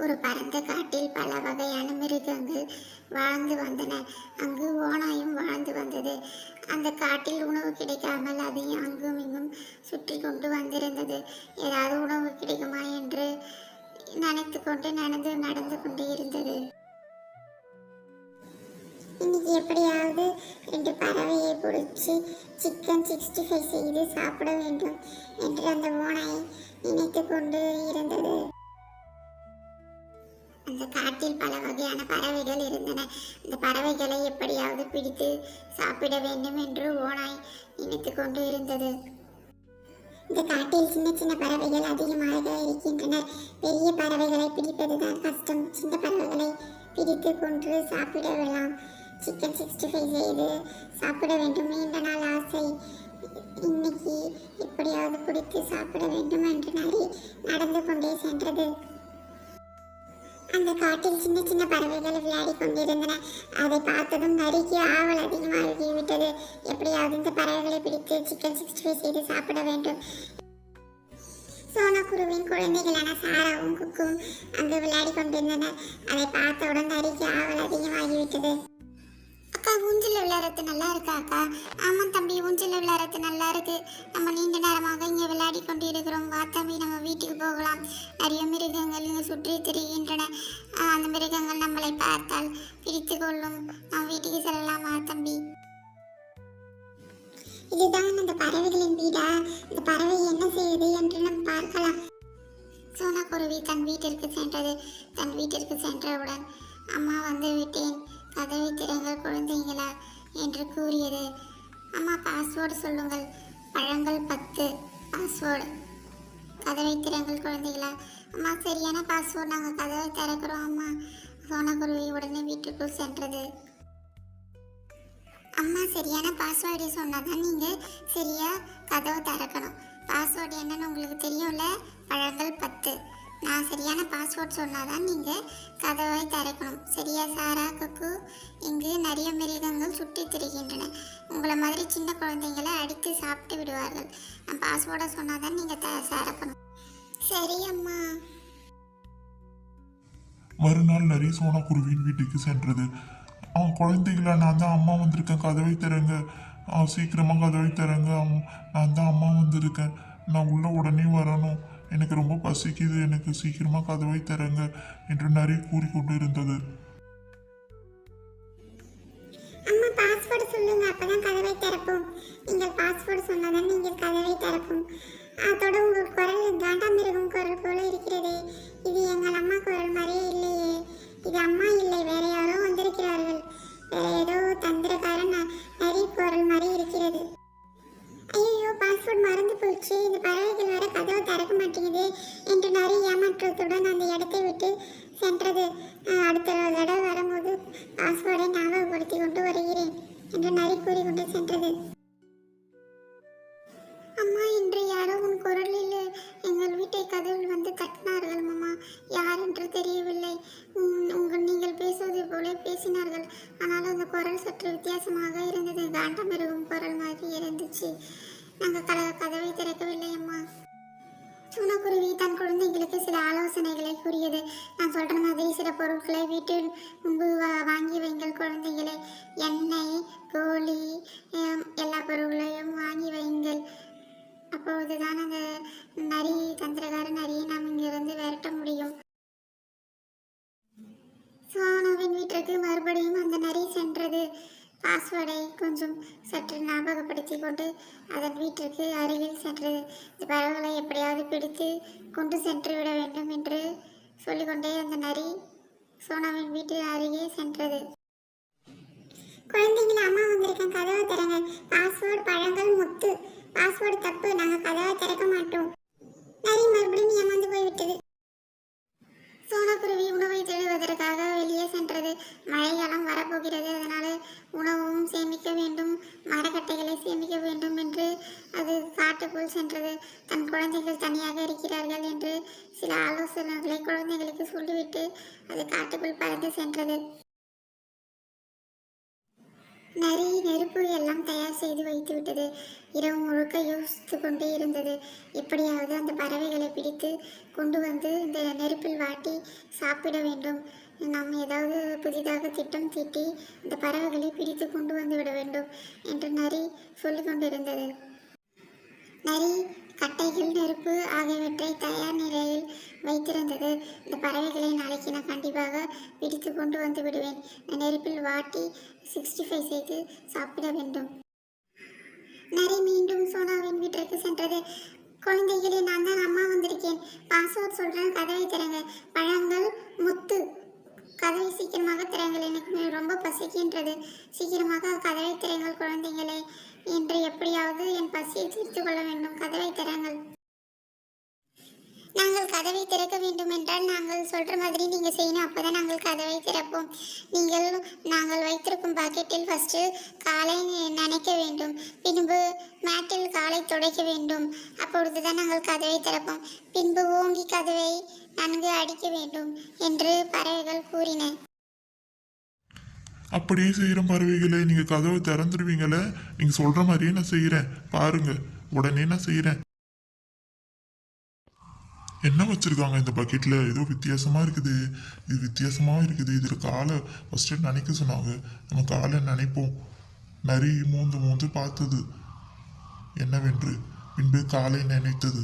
ஒரு பரந்த காட்டில் பல வகையான மிருகங்கள் வாழ்ந்து வந்தன. அங்கு ஓநாயும் வாழ்ந்து வந்தது. அந்த காட்டில் உணவு கிடைக்காமல் அது அங்கும் இங்கும் சுற்றி கொண்டு வந்திருந்தது. ஏதாவது உணவு கிடைக்குமா என்று நினைத்து கொண்டு நடந்து கொண்டே இருந்தது. இன்னைக்கு எப்படியாவது 2 பறவையை பிடிச்சி சிக்கன் 65 செய்து சாப்பிட வேண்டும் என்று அந்த ஓநாய் நினைத்து கொண்டு இருந்தது. அந்த காட்டில் பல வகையான பறவைகள் இருந்தன. அந்த பறவைகளை எப்படியாவது பிடித்து சாப்பிட வேண்டும் என்று ஓநாய் நினைத்து கொண்டு இருந்தது. இந்த காட்டில் சின்ன சின்ன பறவைகள் அதிகமாக இருக்கின்றன. பெரிய பறவைகளை பிடிப்பதுதான் கஷ்டம். சின்ன பறவைகளை பிடித்து கொன்று சாப்பிடலாம். சிக்கன் 65 செய்து சாப்பிட வேண்டும். நீண்ட நாள் ஆசை. இன்னைக்கு எப்படியாவது பிடித்து சாப்பிட வேண்டும் என்று நடந்து கொண்டே சென்றது. அந்த காட்டில் சின்ன சின்ன பறவைகள் விளையாடி கொண்டிருந்தன. அதை பார்த்ததும் நரிக்கு ஆவல் அதிகமாகிவிட்டது. எப்படியாவது இந்த பறவைகளை பிடித்து சிக்கன் 65 செய்து சாப்பிட வேண்டும். சோனாக்குருவின் குழந்தைகளான சாராவும் குக்கும் அங்கு விளையாடி கொண்டிருந்தனர். அதை பார்த்தவுடன் நரிக்கு ஆவல் அதிகமாகிவிட்டது. அக்கா, ஊஞ்சல் விளையாடுறது நல்லா இருக்கா அக்கா? ஆமாம் தம்பி, ஊஞ்சல் விளையாடுறது நல்லா இருக்கு. நம்ம நீண்ட நேரமாக இங்கே விளையாடி கொண்டு இருக்கிறோம். வா தம்பி, நம்ம வீட்டுக்கு போகலாம். நிறைய மிருகங்கள் இங்கே சுற்றி திரிகின்றன. அந்த மிருகங்கள் நம்மளை பார்த்தால் பிடித்து கொள்ளும். நம்ம வீட்டுக்கு செல்லலாம். வா தம்பி. இதுதான் அந்த பறவைகளின் வீடா? இந்த பறவை என்ன செய்யுது என்று நாம் பார்க்கலாம். சோனாக்குருவி தன் வீட்டிற்கு சென்றது. தன் வீட்டிற்கு சென்றவுடன் அம்மா வந்து விட்டேன், கதவை திறங்கள் குழந்தைங்களா என்று கூறியது. அம்மா, பாஸ்வேர்டு சொல்லுங்கள். பழங்கள் 10 பாஸ்வேர்டு. கதவை திறங்கள் குழந்தைகளா. அம்மா, சரியான பாஸ்வேர்டு, நாங்கள் கதவை திறக்கிறோம் அம்மா. சோனாக்குருவி உடனே வீட்டுக்குள் சென்றது. அம்மா, சரியான பாஸ்வேர்டு சொன்னால் தான் நீங்கள் சரியாக கதவை திறக்கணும். பாஸ்வேர்டு என்னன்னு உங்களுக்கு தெரியும்ல? பழங்கள் 10. நான் சரியான பாஸ்வேர்ட் சொன்னால் தான் நீங்கள் கதவை திறக்கணும். சரியா சாரா, குக்கு? இங்கு நிறைய மிருகங்கள் சுற்றி திரிகின்றன. உங்களை மாதிரி சின்ன குழந்தைங்களை அடித்து சாப்பிட்டு விடுவார்கள். நான் பாஸ்வேர்டை சொன்னால் தான் நீங்கள் திறக்கணும். சரி அம்மா. மறுநாள் நரி சோனாக்குருவியின் வீட்டுக்கு சென்றது. குழந்தைகளா, நான் தான் அம்மா வந்திருக்கேன், கதவை திறங்க. சீக்கிரமாக கதவை திறங்க. நான் தான் அம்மா வந்திருக்கேன். நான் உள்ள உடனே வரணும். எனக்கு ரொம்ப பசிக்குது. எனக்கு சீக்கிரமாக கதவை திறங்க என்று நரி கூறிக்கொண்டு இருந்தது. அம்மா, பாஸ்வேர்டு சொல்லுங்க, அப்பதான் கதவை திறப்போம். நீங்கள் பாஸ்வேர்டு சொன்னாதான் நீங்கள் கதவை திறப்போம். அதோட உங்கள் குரல் காண்டாமிருகம் குரல் போல இருக்கிறதே. இது எங்கள் அம்மா குரல் மாதிரியே இல்லையே. இது அம்மா இல்லை, வேற யாரோ வந்திருக்கிறார்கள். வேற ஏதோ தந்திரக்காரன் நரி குரல் மாதிரி இருக்கிறது. ஐயோ, பாஸ்வேர்ட் மறந்து போச்சு. இந்த பறவைகள் வர கதவை திறக்க மாட்டேங்குது என்று நரி ஏமாற்றத்துடன் அந்த இடத்தை விட்டு சென்றது. அடுத்த தடவை வரும்போது பாஸ்வேர்டை ஞாபகப்படுத்தி கொண்டு வருகிறேன் என்று நரி கூறிக்கொண்டு சென்றது. அம்மா, இன்று யாரோ உன் குரலில் எங்கள் வீட்டை கதவில் வந்து தட்டினார்கள் மாமா. யார் என்று தெரியவில்லை. நீங்கள் பேசுவது போல பேசினார்கள். ஆனால் அந்த குரல் சற்று வித்தியாசமாக இருந்தது. காண்டமிருகம் குரல் மாதிரி இருந்துச்சு. நாங்கள் கதவை திறக்கவில்லை அம்மா. சோனாக்குருவி தன் குழந்தைங்களுக்கு சில ஆலோசனைகளை கூறியது. நான் சொல்கிற மாதிரி சில பொருட்களை வீட்டில் முன்பு வாங்கி வைங்கள் குழந்தைகளை. எண்ணெய், கோழி, எல்லா பொருட்களையும் வாங்கி வைங்கள். அப்பொழுதுதான் அந்த நரி, தந்திரகார நரியை நாம் இங்கிருந்து விரட்ட முடியும். சோனாவின் வீட்டிற்கு மறுபடியும் அந்த நரி சென்றது. பாஸ்வேர்டை கொஞ்சம் சற்று ஞாபகப்படுத்தி கொண்டு அதன் வீட்டிற்கு அருகில் சென்றது. இந்த பறவைகளை எப்படியாவது பிடித்து கொண்டு சென்று விட வேண்டும் என்று சொல்லிக்கொண்டே அந்த நரி சோனாவின் வீட்டு அருகே சென்றது. குழந்தைங்கள, அம்மா வந்திருக்கேன், கதவை திறங்க. பாஸ்வேர்டு பழங்கள் முத்து. பாஸ்வேர்டு தப்பு, நாங்கள் கதவை திறக்க மாட்டோம். நரி மறுபடியும் ஏமாந்து போய்விட்டது. சோனாக்குருவி உணவை தேடுவதற்காக வெளியே சென்றது. மழைக்காலம் வரப்போகிறது. அதனால் உணவும் சேமிக்க வேண்டும், மரக்கட்டைகளை சேமிக்க வேண்டும் என்று அது காட்டுக்குள் சென்றது. தன் குழந்தைகள் தனியாக இருக்கிறார்கள் என்று சில ஆலோசனைகளை குழந்தைகளுக்கு சொல்லிவிட்டு அது காட்டுக்குள் பறந்து சென்றது. நரி நெருப்பு எல்லாம் தயார் செய்து வைத்து விட்டது. இரவு முழுக்க யோசித்து கொண்டே இருந்தது. எப்படியாவது அந்த பறவைகளை பிடித்து கொண்டு வந்து இந்த நெருப்பில் வாட்டி சாப்பிட வேண்டும். நாம் ஏதாவது புதிதாக திட்டம் தீட்டி இந்த பறவைகளை பிடித்து கொண்டு வந்து விட வேண்டும் என்று நரி சொல்லிக் கொண்டிருந்தது. நரி கட்டைகள் நெருப்பு ஆகியவற்றை தயார் நிலையில் வைத்திருந்தது. இந்த பறவைகளை நாளைக்கு நான் கண்டிப்பாக பிடித்து கொண்டு வந்து விடுவேன். நெருப்பில் வாட்டி 65 செய்து சாப்பிட வேண்டும். நரி மீண்டும் சோனாவின் வீட்டிற்கு சென்றது. குழந்தைகளே, நான் தான் அம்மா வந்திருக்கேன். பாஸ்வேர்ட் சொல்றேன், கதவை திறங்க. பழங்கள், முத்து. கதவை சீக்கிரமாக திறங்கள், எனக்கு ரொம்ப பசிக்கின்றது. சீக்கிரமாக கதவை திறங்கள் குழந்தைகளே, என்று எப்படியாவது என் பசியை தீர்த்து கொள்ள வேண்டும். கதவை திறங்கள். நாங்கள் கதவை திறக்க வேண்டும் என்றால் நாங்கள் சொல்ற மாதிரி நீங்க செய்யணும். அப்பதான் நாங்கள் கதவை திறப்போம். நாங்கள் வைத்திருக்கும் பாக்கெட்டில் ஃபர்ஸ்ட் காலை நனைக்க வேண்டும். பின்பு மேட்டில் காலை துடைக்க வேண்டும். அப்பொழுதுதான் நாங்கள் கதவை திறப்போம். பின்பு ஓங்கி கதவை நன்கு அடிக்க வேண்டும் என்று பறவைகள் கூறின. அப்படியே செய்கிறேன் பறவைகளே, நீங்கள் கதவை திறந்துடுவீங்களே, நீங்கள் சொல்கிற மாதிரியே நான் செய்கிறேன். பாருங்க, உடனே நான் செய்கிறேன். என்ன வச்சுருக்காங்க இந்த பக்கெட்டில்? ஏதோ வித்தியாசமாக இருக்குது. இது வித்தியாசமாக இருக்குது. இதில் காலை ஃபஸ்ட்டு நினைக்க சொன்னாங்க. நம்ம காலை நினைப்போம். நரி மூந்து மூந்து பார்த்தது என்னவென்று. பின்பு காலை நினைத்தது.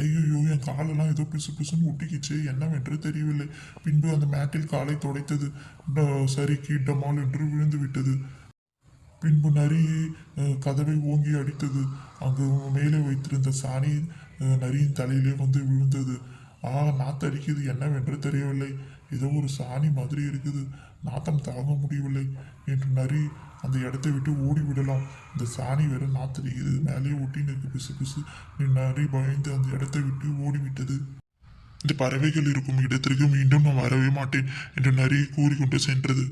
ஐயோ, என் காலெல்லாம் ஏதோ பிசு பிசுன்னு ஒட்டிக்கிச்சு, என்னவென்று தெரியவில்லை. பின்பு அந்த மேட்டில் காலை துடைத்தது. சரிக்கு டமால் என்று விழுந்து விட்டது. பின்பு நரி கதவை ஓங்கி அடித்தது. அங்கு மேலே வைத்திருந்த சாணி நரியின் தலையிலே வந்து விழுந்தது. நாத்தடிக்குது, என்னவென்று தெரியவில்லை. ஏதோ ஒரு சாணி மாதிரி இருக்குது, நாத்தம் தாங்க முடியவில்லை என்று நரி அந்த இடத்தை விட்டு ஓடிவிடலாம். இந்த சாணி வேற நாத்தடிக்குது, மேலே ஒட்டி நிற்கு பிசு பிசு. நரி பயந்து அந்த இடத்தை விட்டு ஓடிவிட்டது. இந்த பறவைகள் இருக்கும் இடத்திற்கு மீண்டும் நான் வரவே மாட்டேன் என்று நரி கூறிக்கொண்டு சென்றது.